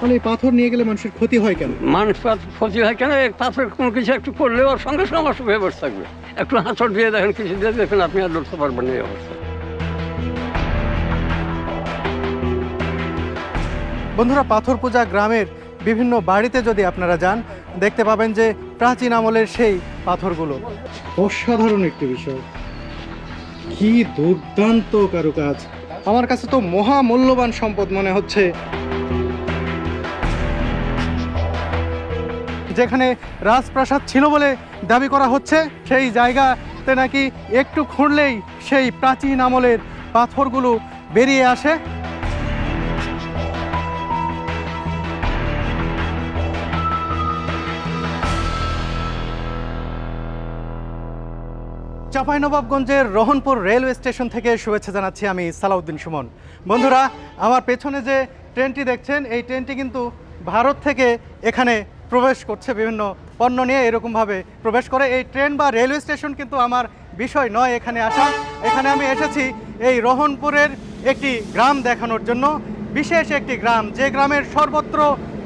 তাহলে এই পাথর নিয়ে গেলে মানুষের ক্ষতি হয় কেন? মানুষ ক্ষতি হয় কেন? এই পাথর কোনো কিছু একটু করলে ওর সঙ্গে সঙ্গে আমার হয়ে বসে থাকবে। একটু হাঁচড় দিয়ে দেখেন, কিছু দিয়ে দেখেন, আপনি আর লড়তে পারবেন না এই অবস্থা। বন্ধুরা, পাথর পূজা গ্রামের বিভিন্ন বাড়িতে যদি আপনারা যান, দেখতে পাবেন যে প্রাচীন আমলের সেই পাথরগুলো। অসাধারণ একটি বিষয়, কি দুর্দান্ত কারুকাজ! আমার কাছে তো মহা মূল্যবান সম্পদ মনে হচ্ছে। যেখানে রাজপ্রাসাদ ছিল বলে দাবি করা হচ্ছে, সেই জায়গাতে নাকি একটু খুঁড়লেই সেই প্রাচীন আমলের পাথরগুলো বেরিয়ে আসে। চাঁপাইনবাবগঞ্জের রহনপুর রেলওয়ে স্টেশন থেকে শুভেচ্ছা জানাচ্ছি আমি সালাউদ্দিন সুমন। বন্ধুরা, আমার পেছনে যে ট্রেনটি দেখছেন, এই ট্রেনটি কিন্তু ভারত থেকে এখানে প্রবেশ করছে, বিভিন্ন পণ্য নিয়ে এরকমভাবে প্রবেশ করে। এই ট্রেন বা রেলওয়ে স্টেশন কিন্তু আমার বিষয় নয় এখানে আসা। এখানে আমি এসেছি এই রহনপুরের একটি গ্রাম দেখানোর জন্য। বিশেষ একটি গ্রাম, যে গ্রামের সর্বত্র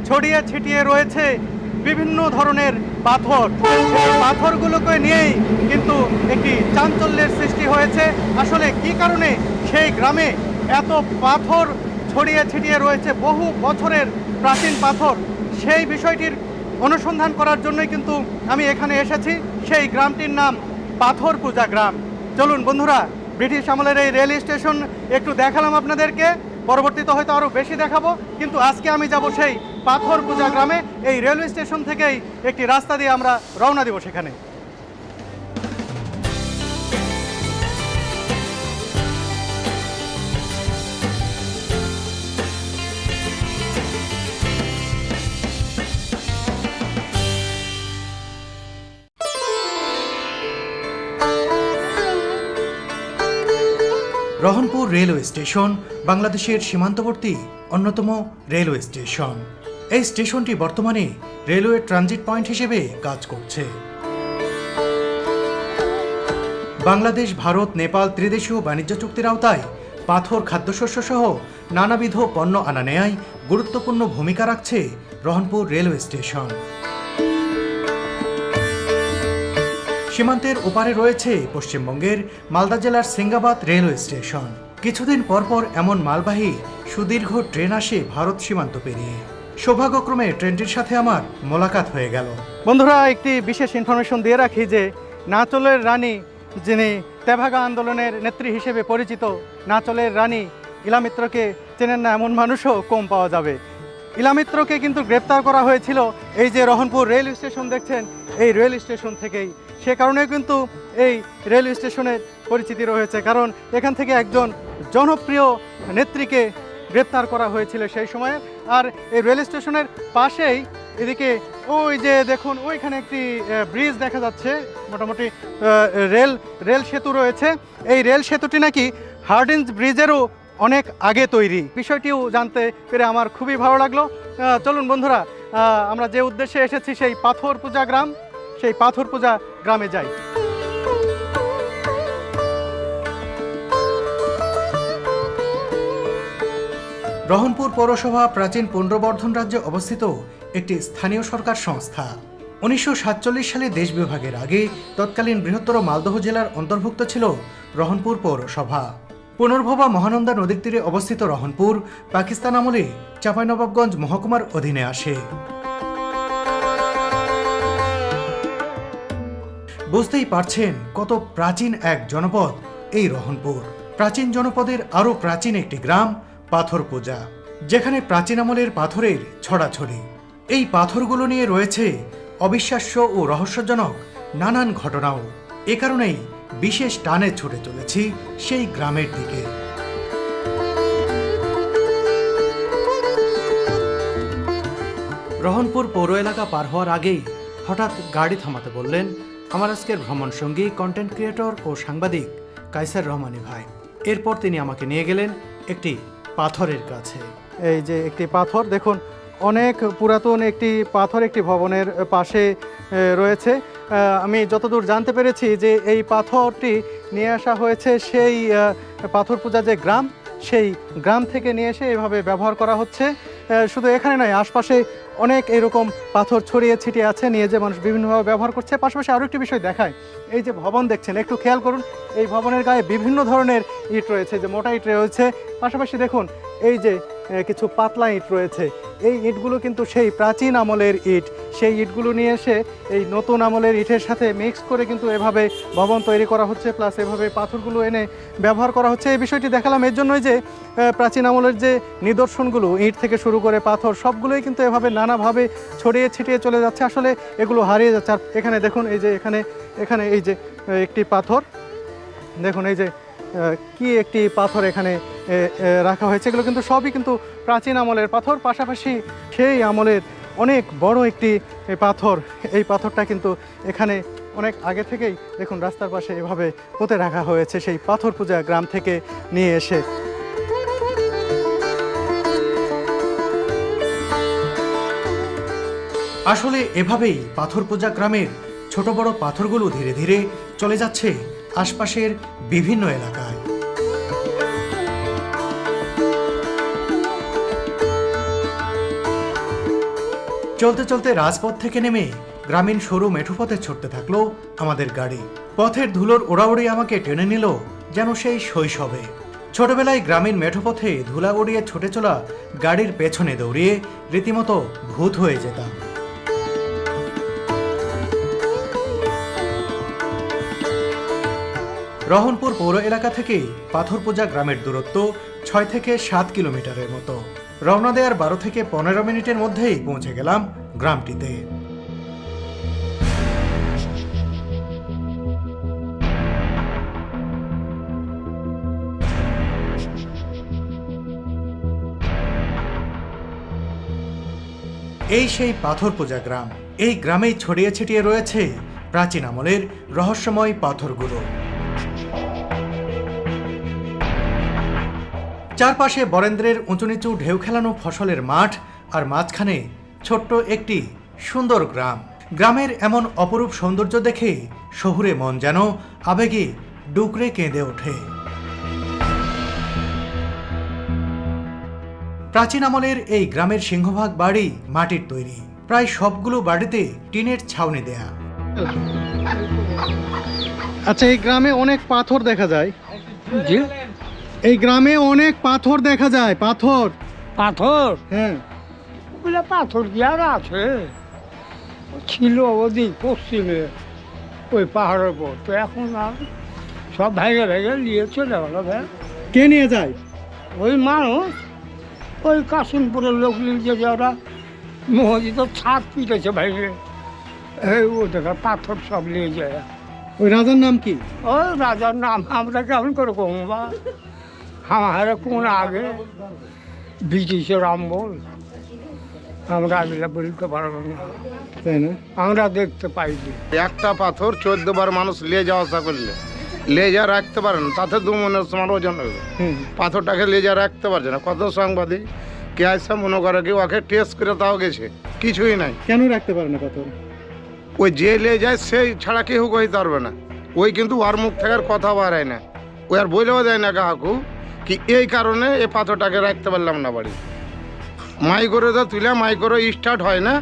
ছড়িয়ে ছিটিয়ে রয়েছে বিভিন্ন ধরনের পাথর। এই পাথরগুলোকে নিয়েই কিন্তু একটি চাঞ্চল্যের সৃষ্টি হয়েছে। আসলে কি কারণে সেই গ্রামে এত পাথর ছড়িয়ে ছিটিয়ে রয়েছে, বহু বছরের প্রাচীন পাথর, সেই বিষয়টির অনুসন্ধান করার জন্যই কিন্তু আমি এখানে এসেছি। সেই গ্রামটির নাম পাথর পূজা গ্রাম। চলুন বন্ধুরা, ব্রিটিশ আমলের এই রেল স্টেশন একটু দেখালাম আপনাদেরকে, পরবর্তীতে হয়তো আরও বেশি দেখাবো, কিন্তু আজকে আমি যাব সেই পাথর পূজা গ্রামে। এই রেলওয়ে স্টেশন থেকেই একটি রাস্তা দিয়ে আমরা রওনা দেব সেখানে। রহনপুর রেলওয়ে স্টেশন বাংলাদেশের সীমান্তবর্তী অন্যতম রেলওয়ে স্টেশন। এই স্টেশনটি বর্তমানে রেলওয়ে ট্রানজিট পয়েন্ট হিসেবে কাজ করছে। বাংলাদেশ, ভারত, নেপাল ত্রিদেশীয় বাণিজ্য চুক্তির আওতায় পাথর, খাদ্যশস্য সহ নানাবিধ পণ্য আনা নেয়ায় গুরুত্বপূর্ণ ভূমিকা রাখছে রহনপুর রেলওয়ে স্টেশন। সীমান্তের ওপারে রয়েছে পশ্চিমবঙ্গের মালদা জেলার সিঙ্গাবাদ রেলওয়ে স্টেশন। কিছুদিন পরপর এমন মালবাহী সুদীর্ঘ ট্রেন আসে ভারত সীমান্ত পেরিয়ে। সৌভাগ্যক্রমে ট্রেনটির সাথে আমার মোলাকাত হয়ে গেল। বন্ধুরা, একটি বিশেষ ইনফরমেশন দিয়ে রাখি যে নাচলের রানী, যিনি তেভাগা আন্দোলনের নেত্রী হিসেবে পরিচিত, নাচলের রানী ইলা মিত্রকে চেনেন না এমন মানুষও কম পাওয়া যাবে। ইলা মিত্রকে কিন্তু গ্রেপ্তার করা হয়েছিল এই যে রহনপুর রেল স্টেশন দেখছেন, এই রেল স্টেশন থেকেই। সে কারণে কিন্তু এই রেল স্টেশনের পরিচিতি রয়েছে, কারণ এখান থেকে একজন জনপ্রিয় নেত্রীকে গ্রেপ্তার করা হয়েছিল সেই সময়ে। আর এই রেল স্টেশনের পাশেই এদিকে ওই যে দেখুন, ওইখানে একটি ব্রিজ দেখা যাচ্ছে, মোটামুটি রেল সেতু রয়েছে। এই রেল সেতুটি নাকি হার্ডিঞ্জ ব্রিজেরও অনেক আগে তৈরি। বিষয়টিও জানতে পেরে আমার খুবই ভালো লাগলো। চলুন বন্ধুরা, আমরা যে উদ্দেশ্যে এসেছি সেই পাথর পূজা গ্রাম, সেই পাথর পূজা গ্রামে যাই। রহনপুর পৌরসভা প্রাচীন পুন্ড্রবর্ধন রাজ্যে অবস্থিত একটি স্থানীয় সরকার সংস্থা। 1947 সালে দেশ বিভাগের আগে তৎকালীন বৃহত্তর মালদহ জেলার অন্তর্ভুক্ত ছিল রহনপুর পৌরসভা। পুনর্ভবা মহানন্দা নদীর তীরে অবস্থিত রহনপুর পাকিস্তান আমলে চাঁপাইনবাবগঞ্জ মহকুমার অধীনে আসে। বুঝতেই পারছেন কত প্রাচীন এক জনপদ এই রহনপুর। প্রাচীন জনপদের আরও প্রাচীন একটি গ্রাম পাথর পূজা, যেখানে প্রাচীন আমলের পাথরের ছড়াছড়ি। এই পাথরগুলো নিয়ে রয়েছে অবিশ্বাস্য ও রহস্যজনক নানান ঘটনাও। এ কারণেই বিশেষ টানে ছুটে চলেছি সেই গ্রামের দিকে। রহনপুর পৌর এলাকা পার হওয়ার আগেই হঠাৎ গাড়ি থামাতে বললেন আমার আজকের ভ্রমণ সঙ্গী, কন্টেন্ট ক্রিয়েটর ও সাংবাদিক কায়সার রহমানী ভাই। এরপর তিনি আমাকে নিয়ে গেলেন একটি পাথরের কাছে। এই যে একটি পাথর দেখুন, অনেক পুরাতন একটি পাথর একটি ভবনের পাশে রয়েছে। আমি যতদূর জানতে পেরেছি যে এই পাথরটি নিয়ে আসা হয়েছে সেই পাথর পূজা যে গ্রাম, সেই গ্রাম থেকে নিয়ে এসে এভাবে ব্যবহার করা হচ্ছে। শুধু এখানে নয়, আশপাশে অনেক এরকম পাথর ছড়িয়ে ছিটিয়ে আছে, নিয়ে যে মানুষ বিভিন্নভাবে ব্যবহার করছে। পাশাপাশি আরও একটি বিষয় দেখায়, এই যে ভবন দেখছেন, একটু খেয়াল করুন, এই ভবনের গায়ে বিভিন্ন ধরনের ইট রয়েছে, যে মোটা ইট রয়েছে, পাশাপাশি দেখুন এই যে কিছু পাতলা ইট রয়েছে। এই ইটগুলো কিন্তু সেই প্রাচীন আমলের ইট, সেই ইটগুলো নিয়ে এসে এই নতুন আমলের ইটের সাথে মিক্স করে কিন্তু এভাবে ভবন তৈরি করা হচ্ছে, প্লাস এভাবে পাথরগুলো এনে ব্যবহার করা হচ্ছে। এই বিষয়টি দেখালাম এর জন্যই যে প্রাচীন আমলের যে নিদর্শনগুলো, ইট থেকে শুরু করে পাথর, সবগুলোই কিন্তু এভাবে নানাভাবে ছড়িয়ে ছিটিয়ে চলে যাচ্ছে, আসলে এগুলো হারিয়ে যাচ্ছে। আর এখানে দেখুন, এই যে এখানে এই যে একটি পাথর দেখুন, এই যে কি একটি পাথর এখানে রাখা হয়েছে, এগুলো কিন্তু সবই কিন্তু প্রাচীন আমলের পাথর। পাশাপাশি সেই আমলের অনেক বড় একটি পাথর, এই পাথরটা কিন্তু এখানে অনেক আগে থেকেই দেখুন রাস্তার পাশে এভাবে পুঁতে রাখা হয়েছে, সেই পাথর পূজা গ্রাম থেকে নিয়ে এসে। আসলে এভাবেই পাথর পূজা গ্রামের ছোট বড় পাথরগুলো ধীরে ধীরে চলে যাচ্ছে আশপাশের বিভিন্ন এলাকায়। চলতে চলতে রাজপথ থেকে নেমে গ্রামীণ সরু মেঠোপথে ছুটতে থাকলো আমাদের গাড়ি। পথের ধুলোর ওড়াউড়ি আমাকে টেনে নিল যেন সেই শৈশবে। ছোটবেলায় গ্রামীণ মেঠোপথে ধুলা উড়িয়ে ছুটে চলা গাড়ির পেছনে দৌড়িয়ে রীতিমতো ভূত হয়ে যেতাম। রহনপুর পৌর এলাকা থেকে পাথর পূজা গ্রামের দূরত্ব 6 থেকে 7 কিলোমিটারের মতো। রওনা দেওয়ার 12 থেকে 15 মিনিটের মধ্যেই পৌঁছে গেলাম গ্রামটিতে। এই সেই পাথর পূজা গ্রাম। এই গ্রামেই ছড়িয়ে ছিটিয়ে রয়েছে প্রাচীন আমলের রহস্যময় পাথরগুলো। চারপাশে বরেন্দ্রের উঁচু নিচু ঢেউ খেলানো ফসলের মাঠ, আর মাঝখানে ছোট্ট একটি সুন্দর গ্রাম। গ্রামের এমন অপরূপ সৌন্দর্য দেখে শহুরে মন যেন আবেগে ডুকরে কেঁদে ওঠে। প্রাচীন আমলের এই গ্রামের সিংহভাগ বাড়ি মাটির তৈরি, প্রায় সবগুলো বাড়িতে টিনের ছাউনি দেয়া। আচ্ছা, এই গ্রামে অনেক পাথর দেখা যায়। জি, এই গ্রামে অনেক পাথর দেখা যায়। পাথর পাথর, হ্যাঁ, ওগুলো পাথর কি আর আছে? ছিল ওদিক পশ্চিমে ওই পাহাড়ের উপর, তো এখন আর সব ভেঙে ভেঙে নিয়ে চলে গেল। কে নিয়ে যায়? ওই মানুষ, ওই কাশিমপুরের লোক নিয়ে যে ওরা মসজিদ ছাদ পিটেছে ভেঙে, এই ও দেখা পাথর সব নিয়ে যায়। ওই রাজার নাম কি? ওই রাজার নাম আমরা কেমন করে কমু বা, আমার কোন আগে ব্রিটিশের আমল, আমরা এগুলা বলতে পারবো না, তাই না? আমরা দেখতে পাইনি। একটা পাথর 14 বার মানুষ নিয়ে যাওয়া আসা করলে লেজা রাখতে পারে না, তাতে 2 মনের সমান ওজন হবে। পাথরটাকে লেজা রাখতে পারছে না। কত সাংবাদিক কে আসে মনে করে কি ওকে টেস্ট করে তাও গেছে, কিছুই নাই। কেন রাখতে পারে না পাথর? ওই যে লে যায় সেই ছাড়া কেউ কইতে পারবে না। ওই কিন্তু ওর মুখ থেকে আর কথা বাড়ায় না, ওই আর বলেও দেয় না কাকু কি এই কারণে এই পাথরটাকে রাখতে পারলাম না বাড়ি। মাই করে তো তুলে মাই করে স্টার্ট হয় না,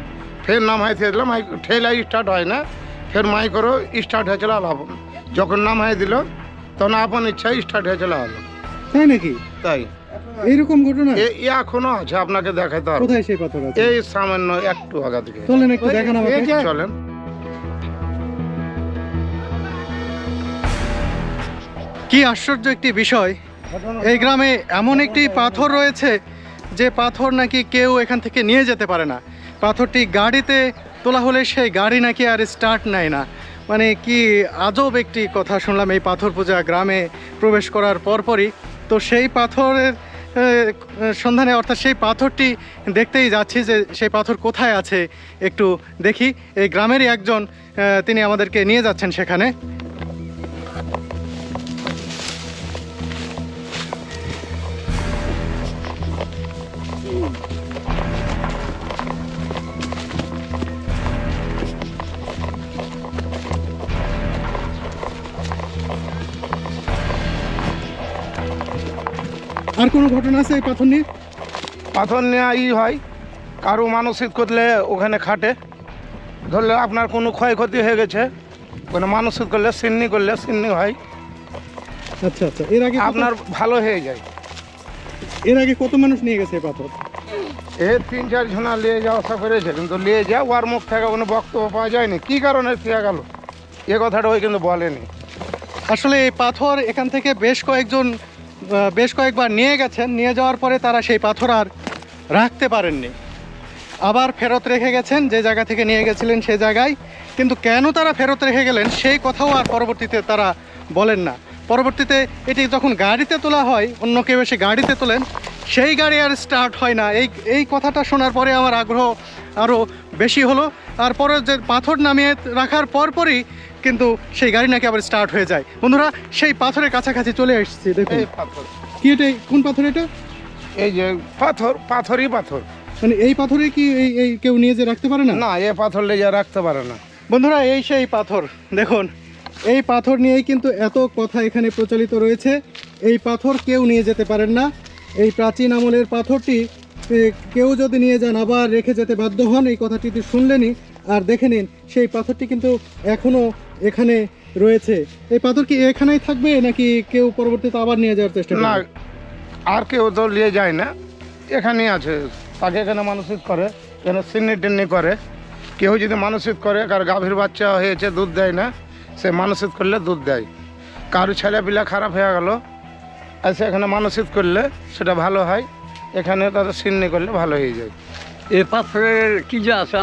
ফের নাম হাই দিলাম, মাই ঠেলা স্টার্ট হয় না, ফের মাই করে স্টার্ট হয়েছিল আলাপ। যখন নাম হাই দিল তখন আপন ইচ্ছায় স্টার্ট হয়েছিল আলো। তাই নাকি? তাই এইরকম ঘটনা এখনো আছে, আপনাকে দেখাতে হবে। কোথায় সেই পাথর আছে? এই সামান্য একটু আগা থেকে চলেন একটু দেখান আমাকে। চলেন। কি আশ্চর্য একটি বিষয়, এই গ্রামে এমন একটি পাথর রয়েছে যে পাথর নাকি কেউ এখান থেকে নিয়ে যেতে পারে না। পাথরটি গাড়িতে তোলা হলে সেই গাড়ি নাকি আর স্টার্ট নেয় না। মানে কি আজব একটি কথা শুনলাম এই পাথর পূজা গ্রামে প্রবেশ করার পরপরই। তো সেই পাথরের সন্ধানে, অর্থাৎ সেই পাথরটি দেখতেই যাচ্ছি যে সেই পাথর কোথায় আছে একটু দেখি। এই গ্রামেরই একজন তিনি আমাদেরকে নিয়ে যাচ্ছেন সেখানে। আর কোনো ঘটনা আছে এই পাথর নিয়ে? পাথর নেওয়া হয়, কারো মানসিক করলে ওখানে খাটে, ধরলে আপনার কোনো ক্ষয়ক্ষতি হয়ে গেছে, কোনো মানসিক করলে সিন্নি হয়, আচ্ছা আচ্ছা, এর আগে আপনার ভালো হয়ে যায়। এর আগে কত মানুষ নিয়ে গেছে এই পাথর? এ 3-4 জনা নিয়ে যাওয়া আশা করেছে, কিন্তু নিয়ে যাওয়া ওর মুখ থেকে কোনো বক্তব্য পাওয়া যায়নি কী কারণে পেয়ে গেল, এ কথাটা ওই কিন্তু বলেনি। আসলে এই পাথর এখান থেকে বেশ কয়েকবার নিয়ে গেছেন, নিয়ে যাওয়ার পরে তারা সেই পাথর আর রাখতে পারেননি, আবার ফেরত রেখে গেছেন যে জায়গা থেকে নিয়ে গেছিলেন সেই জায়গায়। কিন্তু কেন তারা ফেরত রেখে গেলেন সেই কথাও আর পরবর্তীতে তারা বলেন না। পরবর্তীতে এটি যখন গাড়িতে তোলা হয়, অন্য কেউ এসে গাড়িতে তোলেন, সেই গাড়ি আর স্টার্ট হয় না। এই কথাটা শোনার পরে আমার আগ্রহ আরও বেশি হলো। আর পরে যে পাথর নামিয়ে রাখার পরপরই কিন্তু সেই গাড়ি নাকি আবার স্টার্ট হয়ে যায়। বন্ধুরা, সেই পাথরের কাছাকাছি চলে এসেছি। দেখুন এই পাথর, কি এটা, কোন পাথর এটা? এই যে পাথরই পাথর, মানে এই পাথরে কি এই কেউ নিয়ে যে রাখতে পারে না? না, এ পাথর লেগে রাখতে পারে না। বন্ধুরা, এই সেই পাথর। দেখুন, এই পাথর নিয়েই কিন্তু এত কথা এখানে প্রচলিত রয়েছে। এই পাথর কেউ নিয়ে যেতে পারেন না। এই প্রাচীন আমলের পাথরটি কেউ যদি নিয়ে যান আবার রেখে যেতে বাধ্য হন। এই কথাটি তো শুনলেনই। আর দেখে নিন, সেই পাথরটি কিন্তু এখনও এখানে রয়েছে। এই পাথর কি এখানেই থাকবে নাকি কেউ পরবর্তীতে আবার নিয়ে যাওয়ার চেষ্টা না, করবে? আর কেউ তো নিয়ে যায় না, এখানেই আছে। তাকে এখানে মানসিক করে, এখানে সিন্নি করে। কেউ যদি মানসিক করে, কার গাভীর বাচ্চা হয়েছে দুধ দেয় না, সে মানসিক করলে দুধ দেয়। কারো ছেলেপিলা খারাপ হয়ে গেল, আর সে এখানে মানসিক করলে সেটা ভালো হয়, এখানে তাদের সিন্নি করলে ভালো হয়ে যায়। এ পাথরের কি যে আছে,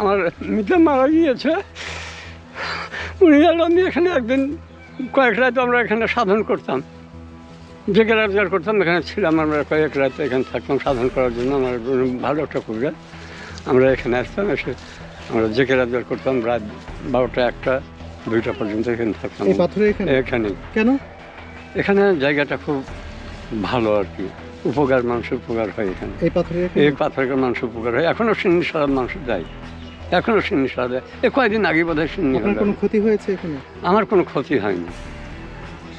আমার মিতে মারা গিয়েছে, উনি আমি এখানে একদিন কয়েক রাত আমরা এখানে সাধন করতাম, জেগে রোজগার করতাম, এখানে ছিলাম আমরা কয়েক রাত এখানে থাকতাম সাধন করার জন্য। আমার ভালো একটা কবিরা, আমরা এখানে আসতাম, এসে আমরা জেগে রোজগার করতাম রাত 12টা, 1টা, 2টা পর্যন্ত এখানে থাকতাম। এই পাথরে এখানে কেন? এখানে জায়গাটা খুব ভালো আর কি, উপকার, মানুষের উপকার হয় এখানে। এই পাথরের মানুষের উপকার হয়। এখনও সিন্নি সারা মানুষ যায়, এখনও সিন্নি সারা দেয়। কয়েকদিন আগে বোধ হয় সিন্নি হলো। কোনো ক্ষতি হয়েছে এখানে? আমার কোনো ক্ষতি হয়নি,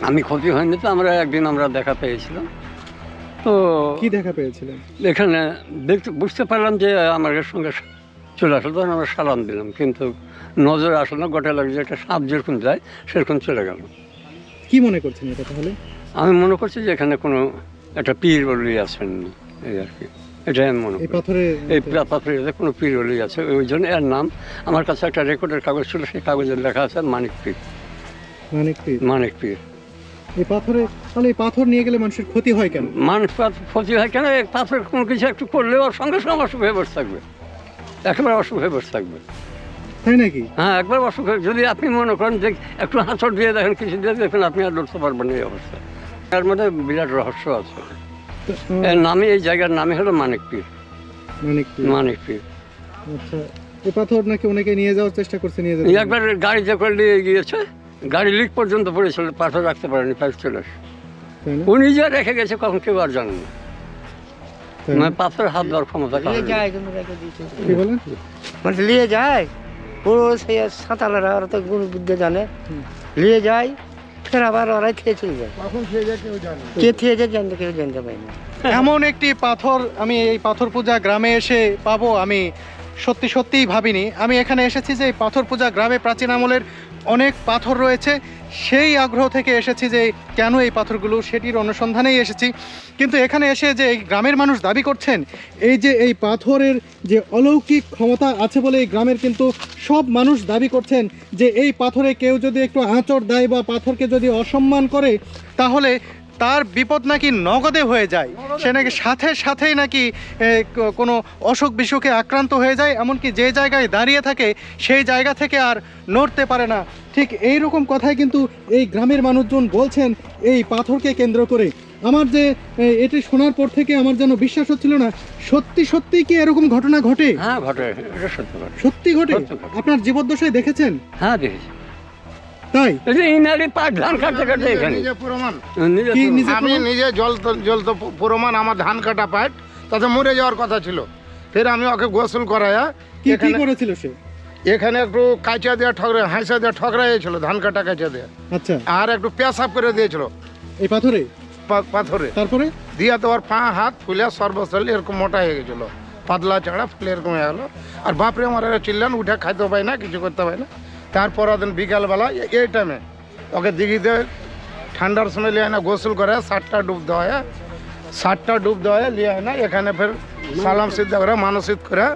আমি ক্ষতি হয়নি। তো একদিন আমরা দেখা পেয়েছিলাম। তো কি দেখা পেয়েছিলেন? এখানে বুঝতে পারলাম যে আমাদের সঙ্গে চলে আসলো, তখন আমরা সালাম দিলাম, কিন্তু নজরে আসলো না। গোটা লাগে যে একটা সাপ যেরকম যায় সেরকম চলে গেল। কি মনে করছেন এটা তাহলে? আমি মনে করছি যে এখানে কোনো একটা পীর বলি আছেন, এই আর কি, এটাই আমি মনে করি। এই পাথরে কোনো পীর বলি আছে, ওই জন্য এর নাম। আমার কাছে একটা রেকর্ডের কাগজ ছিল, সেই কাগজে লেখা আছে মানিক পীর। মানিক পীর। এই পাথরে, তাহলে এই পাথর নিয়ে গেলে মানুষের ক্ষতি হয় কেন? ক্ষতি হয় কেন? এই পাথরের কোনো কিছু একটু করলে ওর সঙ্গে সঙ্গে অসুখ হয়ে বসে থাকবে, একেবারে অসুখ হয়ে বসে থাকবে। তাই নাকি? হ্যাঁ, একবার অসুখ হয়ে, যদি আপনি মনে করেন যে একটু হাঁচড় দিয়ে দেখেন, কিছু দিয়ে দেখেন, আপনি আর লড়তে পারবেন এই অবস্থা। তার মধ্যে বিরাট রহস্য আছে। এর নামে, এই জায়গার নামে হলো মানিক পীর। মানিক পীর। আচ্ছা, এই পাথর নাকি অনেকে নিয়ে যাওয়ার চেষ্টা করছে, নিয়ে যাবে। একবার গাড়িতে করে নিয়ে গিয়েছে, গাড়ি লিক পর্যন্ত পড়েছিল, পাথর রাখতে পারেনি, পাইপ চলে আসে। উনি যা রেখে গেছে কখন কেউ আর জানেন না। মানে পাথরের হাত দেওয়ার ক্ষমতা কি বলেন? মানে নিয়ে যায় পুরো, সেই সাঁতালারা, ওরা তো গুণ বুদ্ধি জানে, নিয়ে যায়, ফের আবার ওরাই খেয়ে চলে যায়। কে খেয়ে যায় জানতে, কেউ জানতে পারে না। এমন একটি পাথর আমি এই পাথর পূজা গ্রামে এসে পাবো আমি সত্যিই ভাবিনি। আমি এখানে এসেছি যে এই পাথর পূজা গ্রামে প্রাচীন আমলের অনেক পাথর রয়েছে, সেই আগ্রহ থেকে এসেছি যে কেন এই পাথরগুলো, সেটির অনুসন্ধানেই এসেছি। কিন্তু এখানে এসে যে এই গ্রামের মানুষ দাবি করছেন এই যে এই পাথরের যে অলৌকিক ক্ষমতা আছে বলে এই গ্রামের কিন্তু সব মানুষ দাবি করছেন যে এই পাথরে কেউ যদি একটু আঁচড় দেয় বা পাথরকে যদি অসম্মান করে, তাহলে তার বিপদ নাকি নগদে হয়ে যায়। সে নাকি সাথেই নাকি কোনো অসুখ বিসুখে আক্রান্ত হয়ে যায়, এমনকি যে জায়গায় দাঁড়িয়ে থাকে সেই জায়গা থেকে আর নড়তে পারে না। ঠিক এই রকম কথাই কিন্তু এই গ্রামের মানুষজন বলছেন এই পাথরকে কেন্দ্র করে। আমার যে এটি শোনার পর থেকে আমার যেন বিশ্বাস হচ্ছিল না, সত্যি কি এরকম ঘটনা ঘটে? হ্যাঁ, ঘটে, এটা সত্যি ঘটে। আপনার জীবদ্দশায় দেখেছেন? হ্যাঁ, দেখেছি। তাই? ধান কাটতে কাটতে এখানে আমি নিজে জল তো প্রমাণ, আমার ধান কাটা পাট তাতে মরে যাওয়ার কথা ছিল। ফের আমি ওকে গোসল করায়া, কি করেছিল সে? এখানে একটু কাঁচা দেওয়া হাঁসা দেওয়া ঠকরা হয়েছিল, ধান কাটা কাঁচা দেওয়া। আচ্ছা। আর একটু পেশাব করে দিয়েছিল এই পাথরে। পাথরে তারপরে দিয়া তো ওর পা হাত ফুলে সর্বশরীর এরকম মোটা হয়ে গেছিলো, পাতলা চাড়া ফুলে এরকম হয়ে গেলো। আর বাপরে আমার চিল্লান, উঠে খাইতে পাই না, কিছু করতে পাই না। তারপর দিন বিকালবেলা এই টাইমে ওকে দিঘিতে ঠান্ডার সময় লিয়ে না গোসল করে 7টা ডুব দেওয়া হয়, 7টা ডুব দেওয়া হয় লিয়ে না এখানে ফের সালাম সিদ্ধ করে মানসিক করে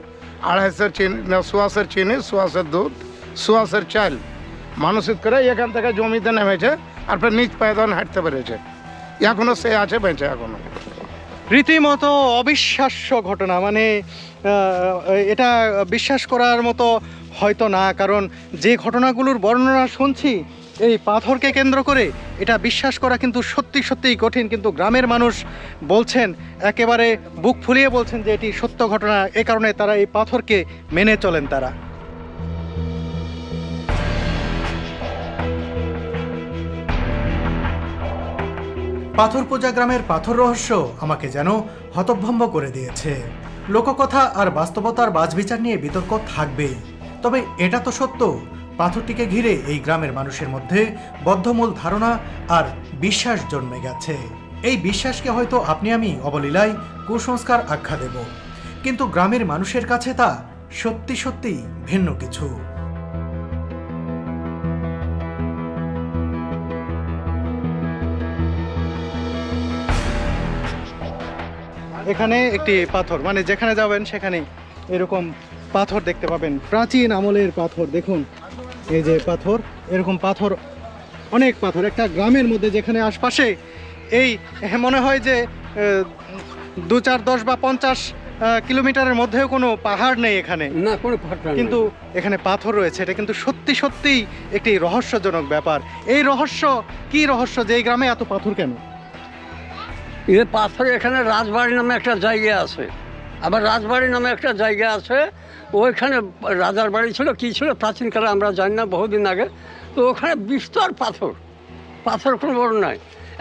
250 চিনি, 100 চিনি, 100 দুধ, 100 চাল মানসিক করে এখান থেকে জমিতে নেমেছে। আর ফের নিচ পায়ে তখন হাঁটতে পেরেছে। এখনো সে আছে বেঁচে এখনো। রীতিমতো অবিশ্বাস্য ঘটনা, মানে এটা বিশ্বাস করার মতো হয়তো না, কারণ যে ঘটনাগুলোর বর্ণনা শুনছি এই পাথরকে কেন্দ্র করে, এটা বিশ্বাস করা কিন্তু সত্যি সত্যিই কঠিন। কিন্তু গ্রামের মানুষ বলছেন, একেবারে বুক ফুলিয়ে বলছেন যে এটি সত্য ঘটনা, এ কারণে তারা এই পাথরকে মেনে চলেন তারা। পাথরপূজা গ্রামের পাথর রহস্য আমাকে যেন হতভম্ব করে দিয়েছে। লোককথা আর বাস্তবতার বাছবিচার নিয়ে বিতর্ক থাকবেই, তবে এটা তো সত্য, পাথরটিকে ঘিরে এই গ্রামের মানুষের মধ্যে বদ্ধমূল ধারণা আর বিশ্বাস জন্মে গেছে। এই বিশ্বাসকে হয়তো আপনি আমি অবলীলায় কুসংস্কার আখ্যা দেব, কিন্তু গ্রামের মানুষের কাছে তা সত্যি সত্যি ভিন্ন কিছু। এখানে একটি পাথর, মানে যেখানে যাবেন সেখানে এরকম পাথর দেখতে পাবেন, প্রাচীন আমলের পাথর। দেখুন এই যে পাথর, এরকম পাথর, অনেক পাথর একটা গ্রামের মধ্যে, যেখানে আশপাশে এই মনে হয় যে 2, 4, 10 বা 50 কিলোমিটারের মধ্যেও কোনো পাহাড় নেই এখানে, না কোনো ঘটনা নেই। কিন্তু এখানে পাথর রয়েছে। এটা কিন্তু সত্যি সত্যিই একটি রহস্যজনক ব্যাপার। এই রহস্য কি রহস্য যে এই গ্রামে এত পাথর কেন? এ পাথরে এখানে রাজবাড়ি নামে একটা জায়গা আছে, আবার রাজবাড়ি নামে একটা জায়গা আছে, ওইখানে রাজার বাড়ি ছিল কি ছিল প্রাচীনকালে আমরা জানি না, বহুদিন আগে। তো ওখানে বিস্তর পাথর, পাথর কোনো বড় নাই।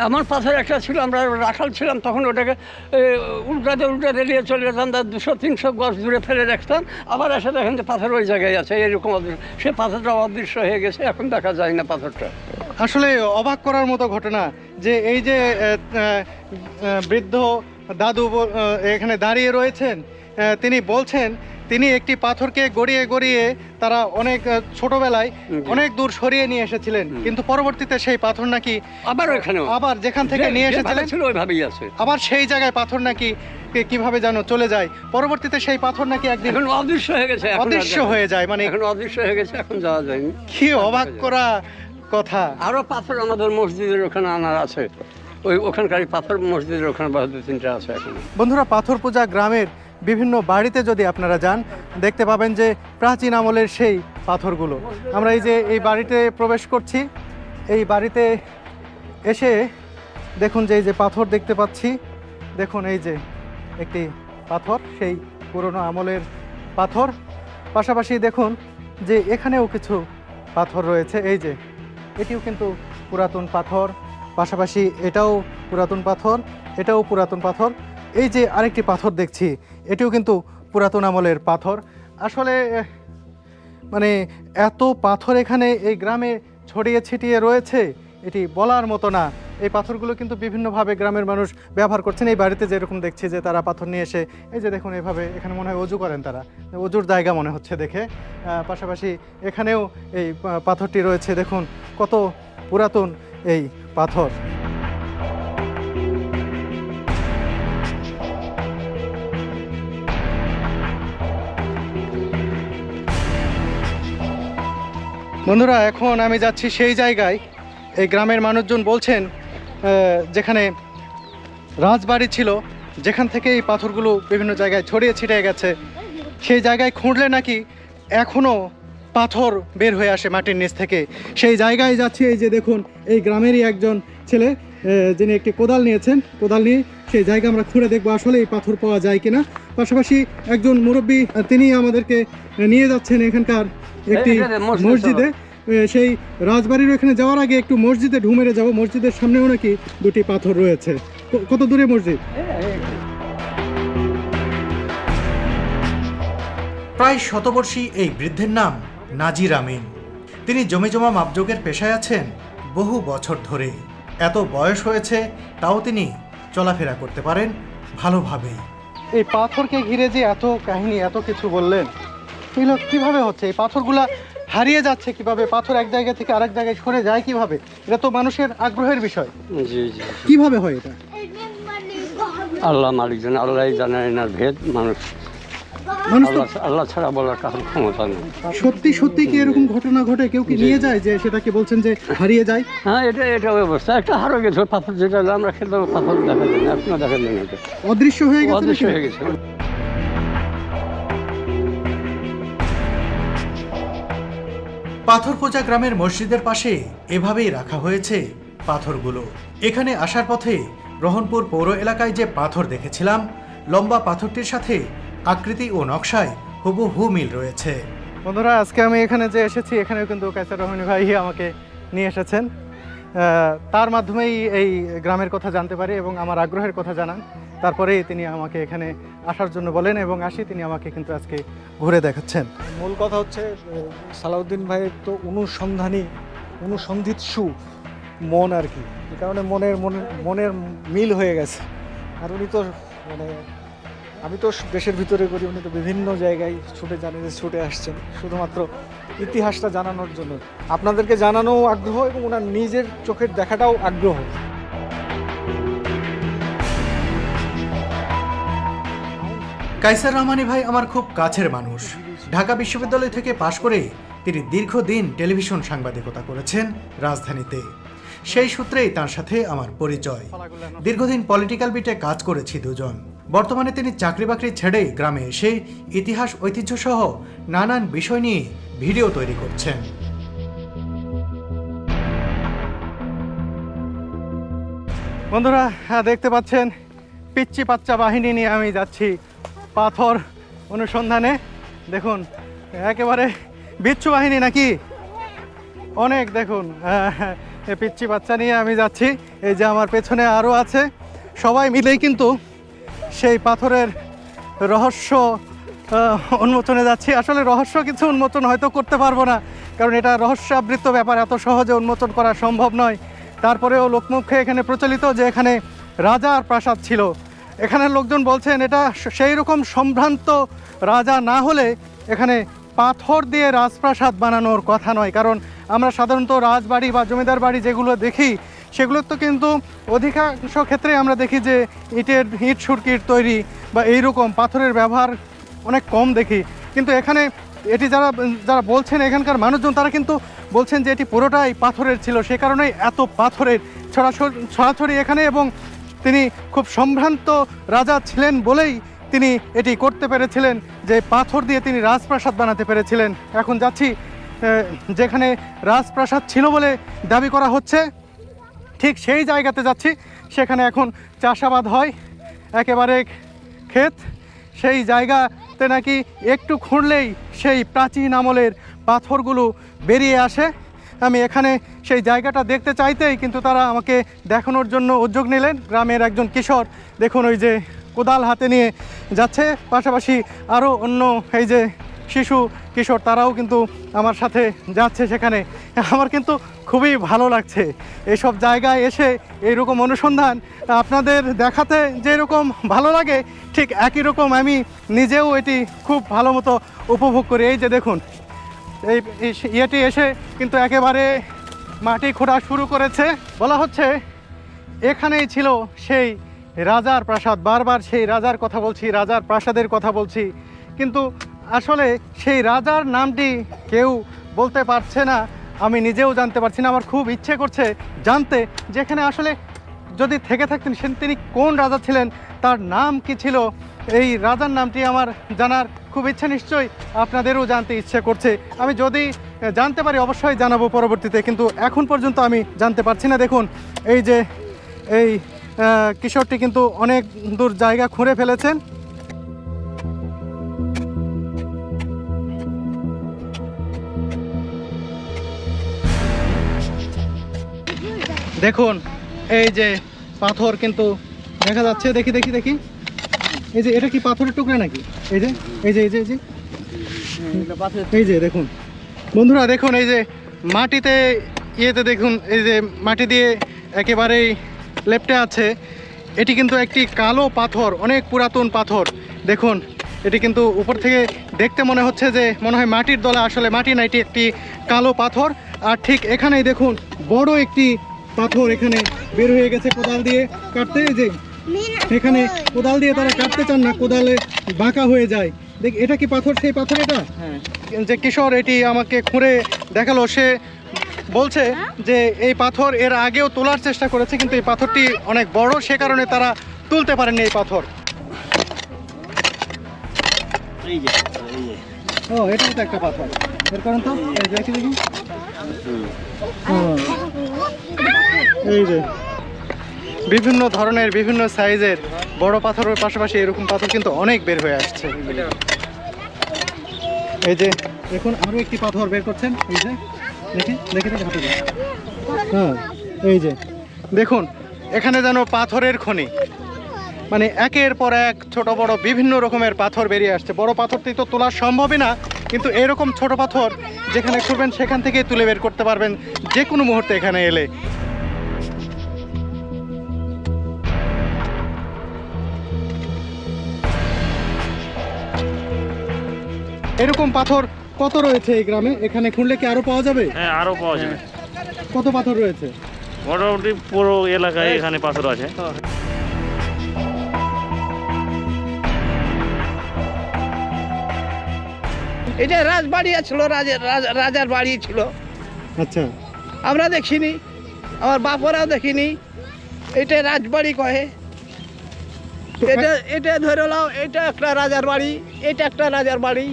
এমন পাথর একটা ছিল, আমরা রাখাল ছিলাম তখন, ওটাকে উল্টাতে নিয়ে চলে যেতাম, 200-300 গজ দূরে ফেলে রাখতাম, আবার এসে দেখেন যে পাথর ওই জায়গায় আছে, এরকম সে পাথরটা অদৃশ্য হয়ে গেছে, এখন দেখা যায় না পাথরটা। আসলে অবাক করার মতো ঘটনা যে এই যে বৃদ্ধ দাদু এখানে দাঁড়িয়ে রয়েছেন, তিনি বলছেন তিনি একটি পাথরকে গড়িয়ে গড়িয়ে তারা অনেক ছোটবেলায় অনেক দূর সরিয়ে নিয়ে এসেছিলেন, কিন্তু পরবর্তীতে সেই পাথর নাকি আবার ওখানে আবার যেখান থেকে নিয়ে এসেছিলেন ছিল ওইভাবেই আছে, আবার সেই জায়গায় পাথর নাকি কিভাবে যেন চলে যায়। পরবর্তীতে সেই পাথর নাকি একদিন এখন অদৃশ্য হয়ে গেছে, অদৃশ্য হয়ে যায়, মানে এখন অদৃশ্য হয়ে গেছে, এখন যাওয়া যায়নি। কি অবাক করা কথা। আরো পাথর আমাদের মসজিদের ওখানে আনার আছে, ওখানকার পাথর মসজিদের ওখানে 2-3টা আছে এখন। বন্ধুরা, পাথরপূজা গ্রামের বিভিন্ন বাড়িতে যদি আপনারা যান, দেখতে পাবেন যে প্রাচীন আমলের সেই পাথরগুলো। আমরা এই যে এই বাড়িতে প্রবেশ করছি, এই বাড়িতে এসে দেখুন যে এই যে পাথর দেখতে পাচ্ছি, দেখুন এই যে একটি পাথর, সেই পুরনো আমলের পাথর। পাশাপাশি দেখুন যে এখানেও কিছু পাথর রয়েছে, এই যে এটিও কিন্তু পুরাতন পাথর, পাশাপাশি এটাও পুরাতন পাথর, এটাও পুরাতন পাথর। এই যে আরেকটি পাথর দেখছি, এটিও কিন্তু পুরাতন আমলের পাথর। আসলে মানে এত পাথর এখানে এই গ্রামে ছড়িয়ে ছিটিয়ে রয়েছে, এটি বলার মতো না। এই পাথরগুলো কিন্তু বিভিন্নভাবে গ্রামের মানুষ ব্যবহার করছেন। এই বাড়িতে যেরকম দেখছি যে তারা পাথর নিয়ে এসে এই যে দেখুন এভাবে, এখানে মনে হয় অজু করেন তারা, অজুর জায়গা মনে হচ্ছে দেখে। পাশাপাশি এখানেও এই পাথরটি রয়েছে, দেখুন কত পুরাতন এই পাথর। বন্ধুরা, এখন আমি যাচ্ছি সেই জায়গায়, এই গ্রামের মানুষজন বলছেন যেখানে রাজবাড়ি ছিল, যেখান থেকে এই পাথরগুলো বিভিন্ন জায়গায় ছড়িয়ে ছিটিয়ে গেছে, সেই জায়গায় খুঁড়লে নাকি এখনও পাথর বের হয়ে আসে মাটির নিচ থেকে। সেই জায়গায় যাচ্ছি, এই যে দেখুন এই গ্রামেরই একজন ছেলে যিনি একটি কোদাল নিয়েছেন, কোদাল নিয়ে সেই জায়গা আমরা খুঁড়ে দেখবো আসলে এই পাথর পাওয়া যায় কিনা। পাশাপাশি একজন মুরব্বী তিনি আমাদেরকে নিয়ে যাচ্ছেন এখানকার একটি মসজিদে, সেই রাজবাড়ির ওখানে যাওয়ার আগে একটু মসজিদে ঢুমেরে যাব। মসজিদের সামনেও নাকি দুটি পাথর রয়েছে। কত দূরে মসজিদ? প্রায় শতবর্ষী এই বৃদ্ধের নাম নাজির আমিন। তিনি জমিজমা মাপযোগের পেশায় আছেন বহু বছর ধরে। এত বয়স হয়েছে তাও তিনি চলাফেরা করতে পারেন ভালোভাবেই। এই পাথরকে ঘিরে যে এত কাহিনী, এত কিছু বললেন, এগুলো কীভাবে হচ্ছে? এই পাথরগুলা হারিয়ে যাচ্ছে কিভাবে? পাথর এক জায়গা থেকে আরেক জায়গায় সরে যায় কিভাবে? এটা তো মানুষের আগ্রহের বিষয়। জি জি, কিভাবে হয় এটা? আল্লাহ মালিক জানে, আল্লাহ জানে এনার ভেদ। মানুষ আল্লাহ ছাড়া বলার কারণ ক্ষমতা নেই। সত্যি সত্যি কি এরকম ঘটনা ঘটে? কেউ কি নিয়ে যায় যে সেটাকে বলছেন যে হারিয়ে যায়? হ্যাঁ, এটা অবস্থা। একটা হারিয়ে গেছে পাথর, যেটা আমরা খেলতে পাথর দেখা যায় না, আপনার দেখা যায় না, এটা অদৃশ্য হয়ে গেছে। অদৃশ্য হয়ে গেছে। পাথরপোজা গ্রামের মসজিদের পাশে এভাবেই রাখা হয়েছে পাথরগুলো। এখানে আসার পথে রহনপুর পৌর এলাকায় যে পাথর দেখেছিলাম, লম্বা পাথরটির সাথে আকৃতি ও নকশায় হুবহু মিল রয়েছে। বন্ধুরা, আজকে আমি এখানে যে এসেছি, এখানেও কিন্তু কায়সার রহমানী ভাই আমাকে নিয়ে এসেছেন। তার মাধ্যমেই এই গ্রামের কথা জানতে পারি এবং আমার আগ্রহের কথা জানান। তারপরেই তিনি আমাকে এখানে আসার জন্য বলেন এবং তিনি আমাকে কিন্তু আজকে ঘুরে দেখাচ্ছেন। মূল কথা হচ্ছে সালাউদ্দিন ভাইয়ের তো অনুসন্ধিৎসু মন আর কি, এই কারণে মনের মিল হয়ে গেছে। আর উনি তো আমি তো দেশের ভিতরে করি, উনি তো বিভিন্ন জায়গায় ছুটে আসছেন শুধুমাত্র ইতিহাসটা জানানোর জন্য। আপনাদেরকে জানানো আগ্রহ এবং ওনার নিজের চোখের দেখাটাও আগ্রহ। কায়সার রহমানী ভাই আমার খুব কাছের মানুষ। ঢাকা বিশ্ববিদ্যালয় থেকে পাশ করে তিনি দীর্ঘদিন টেলিভিশন সাংবাদিকতা করেছেন রাজধানীতে। সেই সূত্রেই তার সাথে আমার পরিচয়। দীর্ঘদিন পলিটিক্যাল বিটে কাজ করেছি দুজন। বর্তমানে তিনি চাকরি বাকরি ছেড়ে গ্রামে এসে ইতিহাস ঐতিহ্য সহ নানান বিষয় নিয়ে ভিডিও তৈরি করছেন। বন্ধুরা, দেখতে পাচ্ছেন পিচ্চি বাচ্চা বাহিনী নিয়ে আমি যাচ্ছি পাথর অনুসন্ধানে। দেখুন, একেবারে বিচ্ছু বাহিনী নাকি অনেক। দেখুন, পিচ্চি বাচ্চা নিয়ে আমি যাচ্ছি। এই যে আমার পেছনে আরও আছে, সবাই মিলেই কিন্তু সেই পাথরের রহস্য উন্মোচনে যাচ্ছি। আসলে রহস্য কিছু উন্মোচন হয়তো করতে পারবো না, কারণ এটা রহস্যাবৃত ব্যাপার, এত সহজে উন্মোচন করা সম্ভব নয়। তারপরেও লোকমুখে এখানে প্রচলিত যে এখানে রাজার প্রাসাদ ছিল। এখানের লোকজন বলছেন এটা সেই রকম সম্ভ্রান্ত রাজা না হলে এখানে পাথর দিয়ে রাজপ্রাসাদ বানানোর কথা নয়। কারণ আমরা সাধারণত রাজবাড়ি বা জমিদার বাড়ি যেগুলো দেখি, সেগুলো তো কিন্তু অধিকাংশ ক্ষেত্রে আমরা দেখি যে ইট সুরকির তৈরি বা এইরকম পাথরের ব্যবহার অনেক কম দেখি। কিন্তু এখানে এটি যারা বলছেন এখানকার মানুষজন, তারা কিন্তু বলছেন যে এটি পুরোটাই পাথরের ছিল। সে কারণেই এত পাথরের ছড়াছড়ি এখানে, এবং তিনি খুব সম্ভ্রান্ত রাজা ছিলেন বলেই তিনি এটি করতে পেরেছিলেন, যে পাথর দিয়ে তিনি রাজপ্রাসাদ বানাতে পেরেছিলেন। এখন যাচ্ছি যেখানে রাজপ্রাসাদ ছিল বলে দাবি করা হচ্ছে, ঠিক সেই জায়গাতে যাচ্ছি। সেখানে এখন চাষাবাদ হয়, একেবারে ক্ষেত। সেই জায়গাতে নাকি একটু খুঁড়লেই সেই প্রাচীন আমলের পাথরগুলো বেরিয়ে আসে। আমি এখানে সেই জায়গাটা দেখতে চাইতেই কিন্তু তারা আমাকে দেখানোর জন্য উদ্যোগ নিলেন। গ্রামের একজন কিশোর, দেখুন ওই যে কোদাল হাতে নিয়ে যাচ্ছে, পাশাপাশি আরও অন্য এই যে শিশু কিশোর, তারাও কিন্তু আমার সাথে যাচ্ছে সেখানে। আমার কিন্তু খুবই ভালো লাগছে এইসব জায়গায় এসে এইরকম অনুসন্ধান আপনাদের দেখাতে। যেরকম ভালো লাগে ঠিক একই রকম আমি নিজেও এটি খুব ভালো মতো উপভোগ করি। এই যে দেখুন, এই ইয়েটি এসে কিন্তু একেবারে মাটি খোঁড়া শুরু করেছে। বলা হচ্ছে এখানেই ছিল সেই রাজার প্রাসাদ। বারবার সেই রাজার কথা বলছি, রাজার প্রাসাদের কথা বলছি, কিন্তু আসলে সেই রাজার নামটি কেউ বলতে পারছে না। আমি নিজেও জানতে পারছি না। আমার খুব ইচ্ছে করছে জানতে, যেখানে আসলে যদি থেকে থাকতেন তিনি কোন রাজা ছিলেন, তার নাম কি ছিল। এই রাজার নামটি আমার জানার খুব ইচ্ছে, নিশ্চয়ই আপনাদেরও জানতে ইচ্ছে করছে। আমি যদি জানতে পারি অবশ্যই জানাবো পরবর্তীতে, কিন্তু এখন পর্যন্ত আমি জানতে পারছি না। দেখুন, এই যে এই কিশোরটি কিন্তু অনেক দূর জায়গা খুঁড়ে ফেলেছেন। দেখুন, এই যে পাথর কিন্তু দেখা যাচ্ছে। দেখি দেখি দেখি, এই যে এটা কি পাথরের টুকরা নাকি? এই যে এই যে এই যে এই যে এই যে দেখুন বন্ধুরা, দেখুন এই যে মাটিতে ইয়েতে দেখুন, এই যে মাটি দিয়ে একেবারেই লেপ্টে আছে। এটি কিন্তু একটি কালো পাথর, অনেক পুরাতন পাথর। দেখুন, এটি কিন্তু উপর থেকে দেখতে মনে হচ্ছে যে মনে হয় মাটির দলা, আসলে মাটি না, এটি একটি কালো পাথর। আর ঠিক এখানেই দেখুন বড় একটি পাথর এখানে বের হয়ে গেছে কোদাল দিয়ে কাটতে। যে এখানে কোদাল দিয়ে তারা কাটতে চান না, কোদালে বাঁকা হয়ে যায়। দেখ, এটা কি পাথর? সেই পাথর এটা? হ্যাঁ। যে কিশোর এটি আমাকে খুঁড়ে দেখালো, সে বলছে যে এই পাথর এর আগেও তোলার চেষ্টা করেছে, কিন্তু এই পাথরটি অনেক বড়, সে কারণে তারা তুলতে পারেনি এই পাথর। ও, এটাও তো একটা পাথর। এর কারণ তো দেখি দেখি, এই যে বিভিন্ন ধরনের বিভিন্ন সাইজের বড় পাথরের পাশাপাশি এরকম পাথর কিন্তু অনেক বের হয়ে আসছে। এই যে এখন আরো একটি পাথর বের করছেন, এই যে দেখি দেখি দেখি হাতে। হ্যাঁ, এই যে দেখুন, এখানে যেন পাথরের খনি, মানে একের পর এক ছোট বড় বিভিন্ন রকমের পাথর বেরিয়ে আসছে। বড় পাথরটি তো তোলা সম্ভবই না, কিন্তু এরকম ছোট পাথর যেখানে খুঁড়বেন সেখান থেকে তুলে বের করতে পারবেন যে কোনো মুহূর্তে এখানে এলে। এরকম পাথর কত রয়েছে এই গ্রামে? এখানে খুঁড়লে কি আরো পাওয়া যাবে? হ্যাঁ, আরো পাওয়া যাবে। কত পাথর রয়েছে? মোটামুটি পুরো এলাকায় এখানে পাথর আছে। এটা রাজবাড়ি ছিল, রাজার বাড়ি ছিল। আচ্ছা, আমরা দেখিনি, আমার বাপরাও দেখিনি। এটা রাজবাড়ি কহে। এটা ধরে নাও, এটা একটা রাজার বাড়ি, এটা একটা রাজার বাড়ি।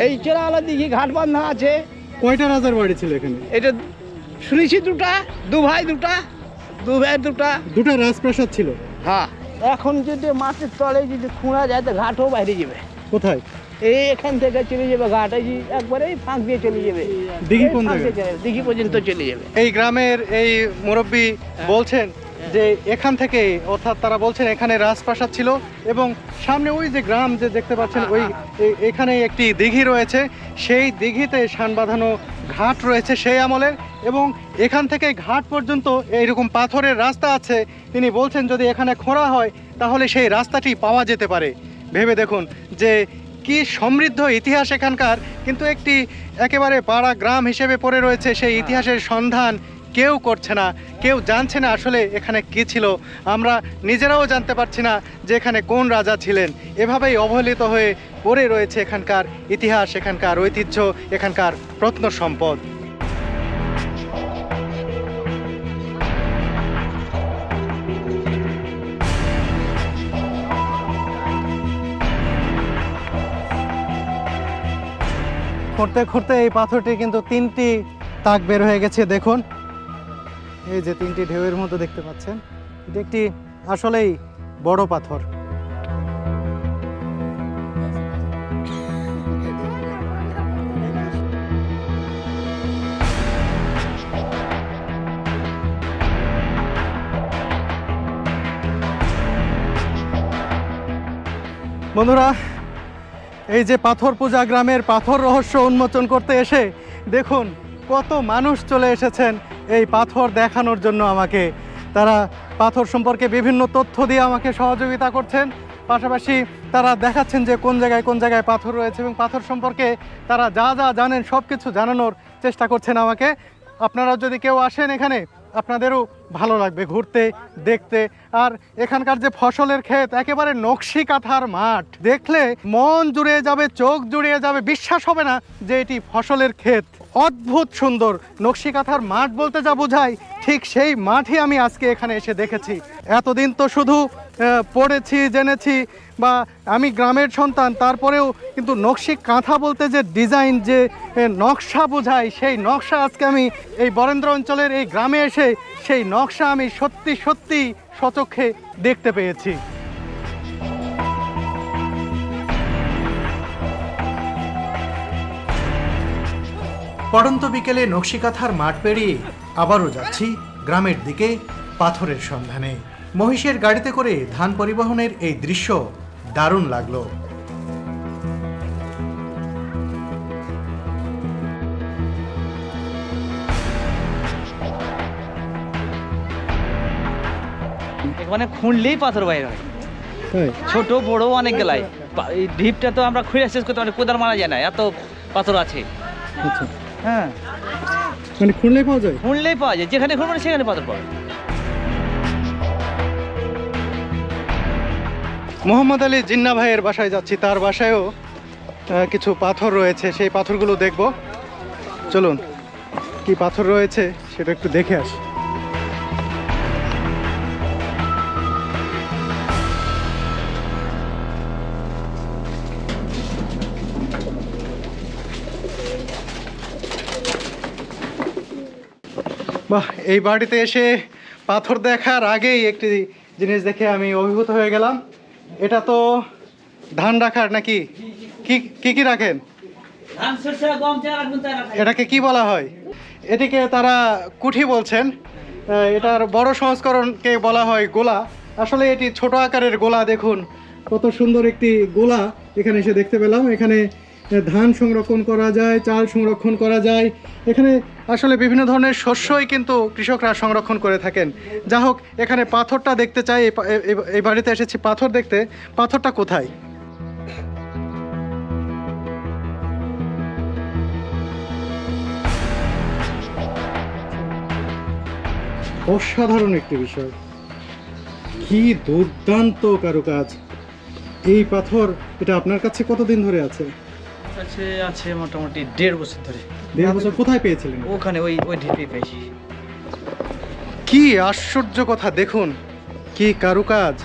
এই চেরালা দিঘি ঘাট বাঁধা আছে। কয়টা রাজার বাড়ি ছিল এখানে? এটা শুনেছি দুটা, দু ভাই দুটা। দুটা রাজপ্রাসাদ ছিল। হ্যাঁ, এখন যদি মাটির তলে যদি খুঁড়া যায় তো ঘাটও বাইরে যাবে। কোথায়? এই এখান থেকে চলে যাবে ঘাট, এই একবারে ফাঁক দিয়ে চলে যাবে। দিঘি কোন জায়গায়? দিঘি পর্যন্ত চলে যাবে। এই গ্রামের এই মুরব্বী বলছেন যে এখান থেকে, অর্থাৎ তারা বলছেন এখানে রাজপ্রাসাদ ছিল এবং সামনে ওই যে গ্রাম যে দেখতে পাচ্ছেন, ওই এখানে একটি দিঘি রয়েছে। সেই দিঘিতে শান বাঁধানো ঘাট রয়েছে সেই আমলের, এবং এখান থেকে ঘাট পর্যন্ত এইরকম পাথরের রাস্তা আছে। তিনি বলছেন যদি এখানে খোঁড়া হয় তাহলে সেই রাস্তাটি পাওয়া যেতে পারে। ভেবে দেখুন যে কি সমৃদ্ধ ইতিহাস এখানকার, কিন্তু একটি একেবারে পাড়া গ্রাম হিসেবে পড়ে রয়েছে। সেই ইতিহাসের সন্ধান কেউ করছে না, কেউ জানছে না আসলে এখানে কি ছিল। আমরা নিজেরাও জানতে পারছি না যে এখানে কোন রাজা ছিলেন। এভাবেই অবহেলিত হয়ে পড়ে রয়েছে এখানকার ইতিহাস, এখানকার ঐতিহ্য, এখানকার প্রত্নসম্পদ। খুঁড়তে খুঁড়তে এই পাথরটি কিন্তু 3টি তাক বের হয়ে গেছে। দেখুন, এই যে 3টি ঢেউয়ের মতো দেখতে পাচ্ছেন, এটি একটি আসলেই বড় পাথর। বন্ধুরা, এই যে পাথর পূজা গ্রামের পাথর রহস্য উন্মোচন করতে এসে দেখুন কত মানুষ চলে এসেছেন এই পাথর দেখানোর জন্য আমাকে। তারা পাথর সম্পর্কে বিভিন্ন তথ্য দিয়ে আমাকে সহযোগিতা করছেন, পাশাপাশি তারা দেখাচ্ছেন যে কোন জায়গায় পাথর রয়েছে এবং পাথর সম্পর্কে তারা যা যা জানেন সব কিছু জানানোর চেষ্টা করছেন আমাকে। আপনারা যদি কেউ আসেন এখানে, আপনাদেরও ভালো লাগবে ঘুরতে, দেখতে। আর এখানকার যে ফসলের ক্ষেত, একেবারে নকশি কাঁথার মাঠ, দেখলে মন জুড়িয়ে যাবে, চোখ জুড়িয়ে যাবে, বিশ্বাস হবে না যে এটি ফসলের ক্ষেত। অদ্ভুত সুন্দর নকশি কাঁথার মাঠ বলতে যা বোঝায়, ঠিক সেই মাঠই আমি আজকে এখানে এসে দেখেছি। এতদিন তো শুধু পড়েছি, জেনেছি, বা আমি গ্রামের সন্তান, তারপরেও কিন্তু নকশি কাঁথা বলতে যে ডিজাইন, যে নকশা বোঝায়, সেই নকশা আজকে আমি এই বরেন্দ্র অঞ্চলের এই গ্রামে এসে সেই নকশা আমি সত্যি সত্যি স্বচক্ষে দেখতে পেয়েছি। পড়ন্ত বিকেলে নকশিকাঁথার মাঠ পেরিয়ে আবারও যাচ্ছি গ্রামের দিকে পাথরের সন্ধানে। মহিষের গাড়িতে করে ধান পরিবহনের এই দৃশ্য দারুণ লাগলো। মানে খুঁড়লেই পাথর বাইর হয়, তাই ছোট বড় অনেক গেলাই। এই ঢিপটা তো আমরা খুঁড়ে শেষ করতে পারি, কোদাল মারা যায় না, এত পাথর আছে। আচ্ছা, হ্যাঁ, মানে খুঁড়লেই পাওয়া যায়। খুঁড়লেই পাওয়া যায়, যেখানে খুঁড়বেন সেখানে পাথর পাওয়া যায়। মোহাম্মদ আলী জিন্না ভাইয়ের বাসায় যাচ্ছি, তার বাসায়ও কিছু পাথর রয়েছে, সেই পাথরগুলো দেখব। চলুন কি পাথর রয়েছে সেটা একটু দেখে আসি। বাহ, এই বাড়িতে এসে পাথর দেখার আগেই একটি জিনিস দেখে আমি অভিভূত হয়ে গেলাম। এটা তো ধান রাখার নাকি? কি কি কি রাখেন? ধান, সরষে, গম, চাল রাখবেন, তাই রাখেন। এটাকে কি বলা হয়? এটিকে তারা কুঠি বলছেন। এটার বড় সংস্করণকে বলা হয় গোলা। আসলে এটি ছোট আকারের গোলা। দেখুন কত সুন্দর একটি গোলা এখানে এসে দেখতে পেলাম। এখানে ধান সংরক্ষণ করা যায়, চাল সংরক্ষণ করা যায়। এখানে আসলে বিভিন্ন ধরনের শস্যই কিন্তু কৃষকরা সংরক্ষণ করে থাকেন। যা হোক, এখানে পাথরটা দেখতে চাই। এই বাড়িতে এসেছি পাথর দেখতে। পাথরটা কোথায়? অসাধারণ একটি বিষয়, কি দুর্দান্ত কারুকাজ। এই পাথর, এটা আপনার কাছে কতদিন ধরে আছে? আছে আছে মোটামুটি 1.5 বছর ধরে। 1.5 বছর। কোথায় পেয়েছিলেন? ওখানে ওই ঢিপে পেয়েছি। কি আশ্চর্য কথা! দেখুন কি কারুকাজ।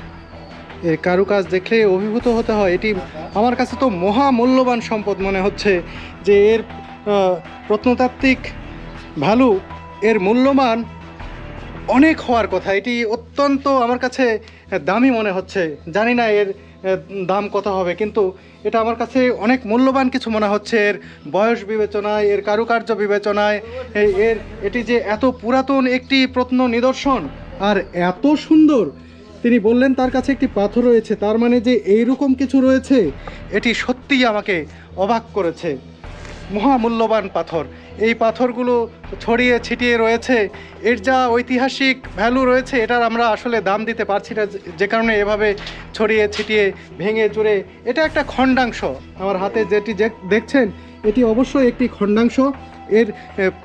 এই কারুকাজ দেখলে অভিভূত হতে হয়। এটি আমার কাছে তো মহামূল্যবান সম্পদ মনে হচ্ছে, যে এর প্রত্নতাত্ত্বিক ভ্যালু, এর মূল্যমান অনেক হওয়ার কথা। এটি অত্যন্ত আমার কাছে দামি মনে হচ্ছে। জানি না এর দাম কত হবে, কিন্তু এটা আমার কাছে অনেক মূল্যবান কিছু মনে হচ্ছে। এর বয়স বিবেচনায়, এর কারুকার্য বিবেচনায়, এটি যে এত পুরাতন একটি প্রত্ন নিদর্শন আর এত সুন্দর। তিনি বললেন তার কাছে একটি পাথর রয়েছে, তার মানে যে এইরকম কিছু রয়েছে, এটি সত্যিই আমাকে অবাক করেছে। মহামূল্যবান পাথর। এই পাথরগুলো ছড়িয়ে ছিটিয়ে রয়েছে। এর যা ঐতিহাসিক ভ্যালু রয়েছে, এটার আমরা আসলে দাম দিতে পারছি না, যে কারণে এভাবে ছড়িয়ে ছিটিয়ে ভেঙে চুরে। এটা একটা খণ্ডাংশ। আমার হাতে যেটি দেখছেন, এটি অবশ্যই একটি খণ্ডাংশ। এর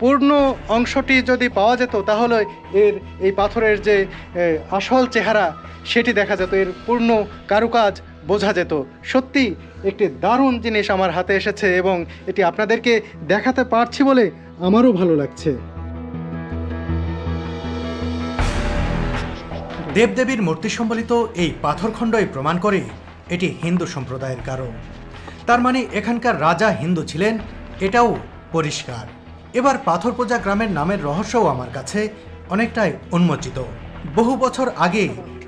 পূর্ণ অংশটি যদি পাওয়া যেত, তাহলে এই পাথরের যে আসল চেহারা সেটি দেখা যেত, এর পূর্ণ কারুকাজ বোঝা যেত। সত্যি একটি দারুণ জিনিস আমার হাতে এসেছে, এবং এটি আপনাদেরকে দেখাতে পারছি বলে আমারও ভালো লাগছে। দেবদেবীর মূর্তি সম্বলিত এই পাথরখণ্ডই প্রমাণ করে এটি হিন্দু সম্প্রদায়ের কারণ। তার মানে এখানকার রাজা হিন্দু ছিলেন, এটাও পরিষ্কার। এবার পাথরপোজা গ্রামের নামের রহস্যও আমার কাছে অনেকটাই উন্মোচিত। বহু বছর আগে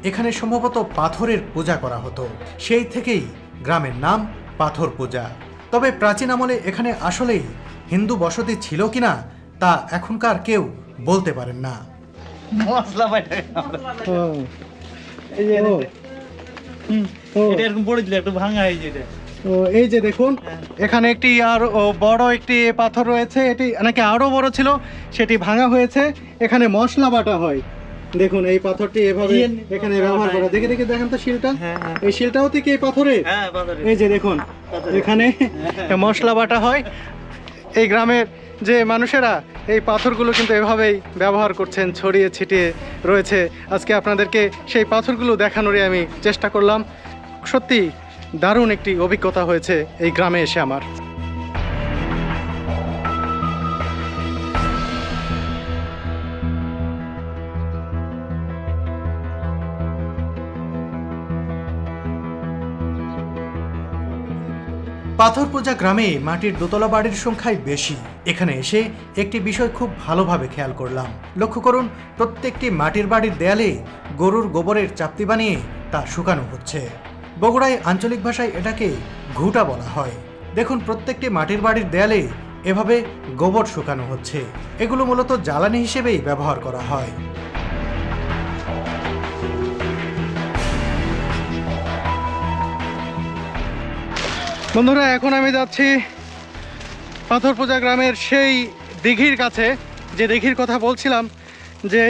এখানে সম্ভবত পাথরের পূজা করা হতো, সেই থেকেই গ্রামের নাম পাথরপোজা। তবে প্রাচীন আমলে এখানে আসলেই হিন্দু বসতি ছিল কিনা তা এখনকার কেউ বলতে পারেন না। মশলা বাইটা এই যে এটা এরকম পড়ে দিলে একটু ভাঙা হয়ে যায়। তো এই যে দেখুন, এখানে একটি আর বড় একটি পাথর রয়েছে, এটি নাকি আরো বড় ছিল, সেটি ভাঙা হয়েছে। এখানে মশলা বাটা হয়। দেখুন এই পাথরটি এভাবে এখানে ব্যবহার করা। দেখে দেখে দেখেন তো শিলটা, এই শিলটাও থেকে এই পাথরে। এই যে দেখুন, এখানে মশলা বাটা হয়। এই গ্রামের যে মানুষেরা এই পাথরগুলো কিন্তু এভাবেই ব্যবহার করছেন, ছড়িয়ে ছিটিয়ে রয়েছে। আজকে আপনাদেরকে সেই পাথরগুলো দেখানোরই আমি চেষ্টা করলাম। সত্যি দারুণ একটি অভিজ্ঞতা হয়েছে এই গ্রামে এসে আমার। পাথরপোজা গ্রামে মাটির দোতলা বাড়ির সংখ্যাই বেশি। এখানে এসে একটি বিষয় খুব ভালোভাবে খেয়াল করলাম। লক্ষ্য করুন, প্রত্যেকটি মাটির বাড়ির দেয়ালে গরুর গোবরের চাপতি বানিয়ে তা শুকানো হচ্ছে। বগুড়ায় আঞ্চলিক ভাষায় এটাকে ঘুটা বলা হয়। দেখুন, প্রত্যেকটি মাটির বাড়ির দেয়ালে এভাবে গোবর শুকানো হচ্ছে। এগুলো মূলত জ্বালানি হিসেবেই ব্যবহার করা হয়। বন্ধুরা, এখন আমি যাচ্ছি পাথরপোজা গ্রামের সেই দিঘির কাছে, যে দিঘির কথা বলছিলাম, যে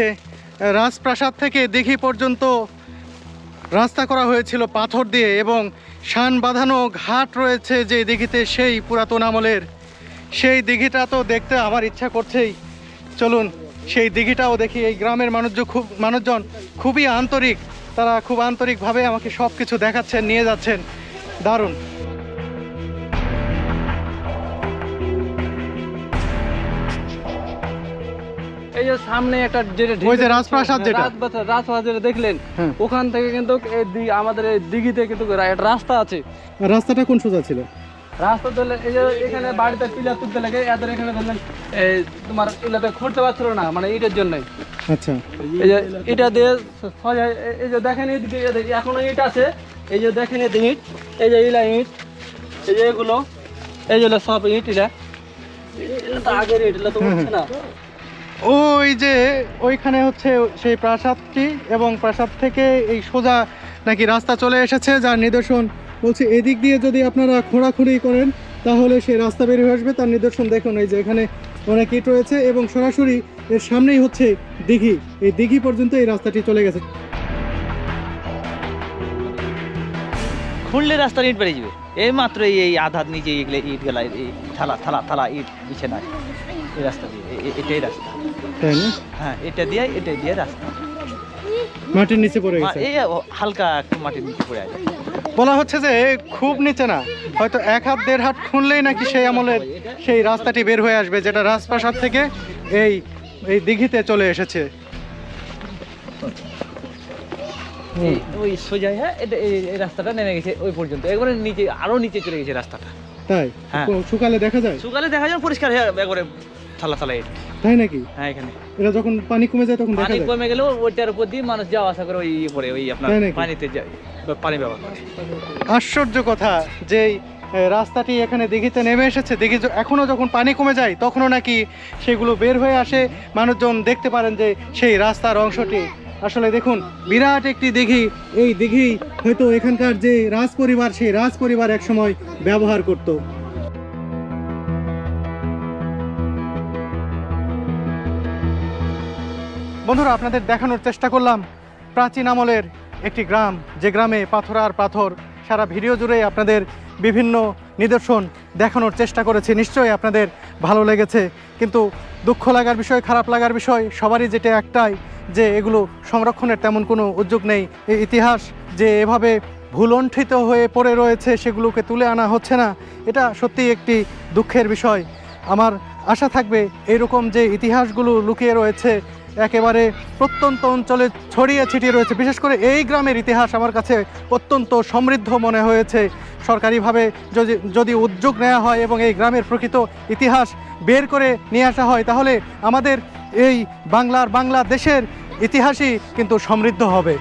রাজপ্রাসাদ থেকে দিঘি পর্যন্ত রাস্তা করা হয়েছিল পাথর দিয়ে এবং শান বাঁধানো ঘাট রয়েছে যে দিঘিতে, সেই পুরাতন আমলের সেই দিঘিটা তো দেখতে আমার ইচ্ছা করছেই। চলুন সেই দিঘিটাও দেখি। এই গ্রামের মানুষজন খুবই আন্তরিক, তারা খুব আন্তরিকভাবে আমাকে সব কিছু দেখাচ্ছেন, নিয়ে যাচ্ছেন। দারুণ। এই যে সামনে একটা যেটা ওই যে রাজপ্রাসাদ যেটা। রাজপ্রাসাদ যেটা দেখলেন, হ্যাঁ। ওখান থেকে কিন্তু আমাদের এই দিঘিতে কিন্তু একটা রাস্তা আছে। রাস্তাটা কোন সোজা ছিল? রাস্তা ধরলে এই যে এখানে বাড়িতে পিলার তুলতে লাগে, এদের এখানে ধরলেন এই তোমার এলাতে খুঁড়তে পারছিল না, মানে ইটের জন্য। আচ্ছা, এই যে এটা দিয়ে সোজা এই যে দেখেন এদিকে এখনো ইট আছে, এই যে দেখেন এদিকে ইট, এই যে ইলা ইট, এই যে এগুলো, এই যে সব ইট, এটা তো আগের ইট, এগুলো তো উঠছে না। ওই যে ওইখানে হচ্ছে সেই প্রাসাদটি, এবং প্রাসাদ থেকে এই সোজা নাকি রাস্তা চলে এসেছে, যার নিদর্শন বলছে এদিক দিয়ে যদি আপনারা খোঁড়াখুড়ি করেন তাহলে সেই রাস্তা বের হয়ে আসবে। তার নিদর্শন দেখুন, এই যে এখানে অনেক ইট রয়েছে এবং সরাসরি এর সামনেই হচ্ছে দিঘি। এই দিঘি পর্যন্ত এই রাস্তাটি চলে গেছে। খুঁড়লে রাস্তার ইট বেড়ে যাবে। এই মাত্র এই আধার নিচে এগুলো ইট গেলা, এই থালা থালা থালা ইট বিছানা, এই রাস্তা দিয়ে এটাই রাস্তা, তাই না? হ্যাঁ এটা দিয়ে রাস্তা। মাটির নিচে পড়ে গেছে। এই হালকা একটু মাটির নিচে পড়ে আছে। বলা হচ্ছে যে খুব নিচে না, হয়তো 1 হাত 1.5 হাত খুনলেই নাকি সেই আমলের সেই রাস্তাটি বের হয়ে আসবে, যেটা রাজপ্রাসাদ থেকে এই এই দিঘিতে চলে এসেছে। ওই সোজা, হ্যাঁ এটা এই রাস্তাটা নেমে গেছে ওই পর্যন্ত, একবারে নিচে, আরো নিচে চলে গেছে রাস্তাটা। তাই? হ্যাঁ। সকালে দেখা যায়? সকালে দেখা যায় পরিষ্কার হয়ে একবারে থালা থালা ইট। তাই নাকি? হ্যাঁ এখানে এটা যখন পানি কমে যায় তখন দেখা পানি যায়? কমে গেলেও ওইটার উপর দিয়ে মানুষ যাওয়া আসা করে, ওই পরে ওই আপনার তাই নাকি? পানিতে যায়, পানি ব্যবহার করে। আশ্চর্য কথা যে এই রাস্তাটি এখানে দিঘিতে নেমে এসেছে, দিঘি এখনো যখন পানি কমে যায় তখনও নাকি সেগুলো বের হয়ে আসে, মানুষজন দেখতে পারেন যে সেই রাস্তার অংশটি। আসলে দেখুন, বিরাট একটি দিঘি। এই দিঘি হয়তো এখানকার যে রাজ পরিবার, সেই রাজ পরিবার একসময় ব্যবহার করত। বন্ধুরা, আপনাদের দেখানোর চেষ্টা করলাম প্রাচীন আমলের একটি গ্রাম, যে গ্রামে পাথর আর পাথর। সারা ভিডিও জুড়ে আপনাদের বিভিন্ন নিদর্শন দেখানোর চেষ্টা করেছি, নিশ্চয়ই আপনাদের ভালো লেগেছে। কিন্তু দুঃখ লাগার বিষয়, খারাপ লাগার বিষয় সবারই যেটা একটাই, যে এগুলো সংরক্ষণের তেমন কোনো উদ্যোগ নেই। এই ইতিহাস যে এভাবে ভুলণ্ঠিত হয়ে পড়ে রয়েছে, সেগুলোকে তুলে আনা হচ্ছে না, এটা সত্যিই একটি দুঃখের বিষয়। আমার আশা থাকবে এইরকম যে ইতিহাসগুলো লুকিয়ে রয়েছে, একেবারে প্রত্যন্ত অঞ্চলে ছড়িয়ে ছিটিয়ে রয়েছে, বিশেষ করে এই গ্রামের ইতিহাস আমার কাছে অত্যন্ত সমৃদ্ধ মনে হয়েছে। সরকারিভাবে যদি উদ্যোগ নেওয়া হয় এবং এই গ্রামের প্রকৃত ইতিহাস বের করে নিয়ে আসা হয়, তাহলে আমাদের এই বাংলাদেশের ইতিহাসই কিন্তু সমৃদ্ধ হবে।